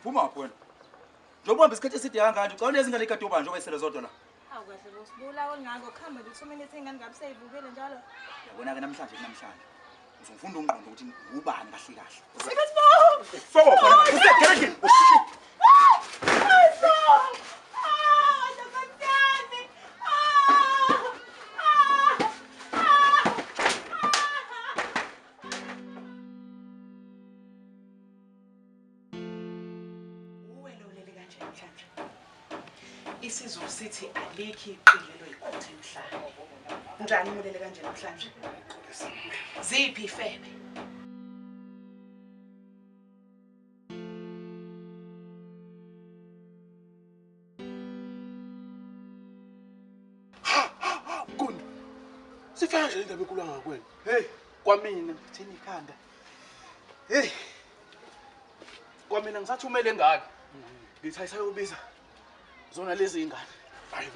Phuma wena. Njengoba isikhathi eside kanganje ucabanga lezi ngane ikade ubanje obesele zodwa la. Hawu kahle bosibula olingako khamba nje 2 minutes ingane ngabe seyivukile njalo. Yabona ke namhlanje uzofunda umqondo ukuthi ubani kahle kahle. Sibetho! Foko khona manje. Isizulu sithi alikho iqilelo ikhothe emhlanje. Njani umulele kanje namhlanje? Ziphi ifebe? Kundi. Sifana nje indaba enkulu ngakwena. Hey, kwamina ngithini ikhanda. Hey. Kwamina ngisathumele ngane. Ngithi ayisayobiza zona lezi ingane.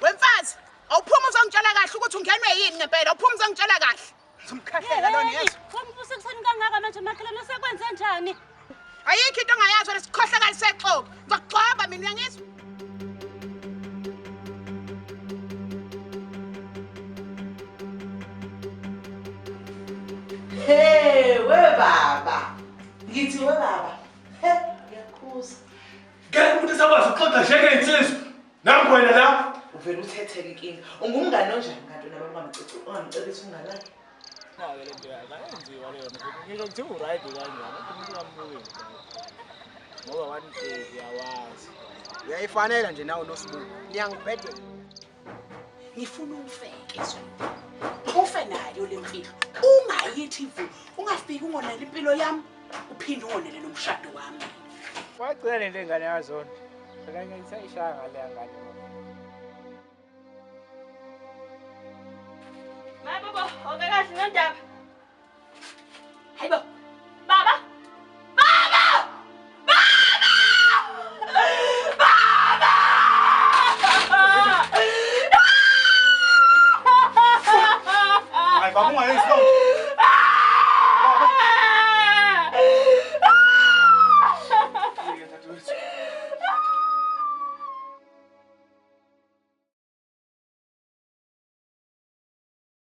Wemfazi, awuphuma uzongitshela kahle ukuthi ungenwe yini ngempela, awuphuma uzongitshela kahle. Ngimkhahlela lona yezo. Wambusa kuseni kangaka manje makhelwane sekwenze njani? Ayikho into ongayazi lesikhohlakala sexoxo. Ngizokugxoba mina uyangizwa? Hey, we baba. Ngithi we baba. He, ngiyakhuza. Ngeke umuntu esakwazi ukuxoxa njenge insizwa. Nangu wena la. Uvela uthetheke inkinga. Ungumngane onjani kanti ungamcebisa umngane wakhe? Hayi le nto ayenziwa leyo ngisho ukuthi uright kanjani umuntu ngambuki ngoba one day yawazi uyayifanela nje nawe noSibuku niyangibhedela Ngifuna ufeke zona. Ufe nayo lempilo. Ungayithi vu, ungafiki ungonela impilo yami, uphinde ungonele nomshado wami. wagcina le nto engane yazona akanye isayishaya le ngane Hayi baba, awukakahle ngendaba. Hayibo. Baba! Baba! Hayi baba ungayenzi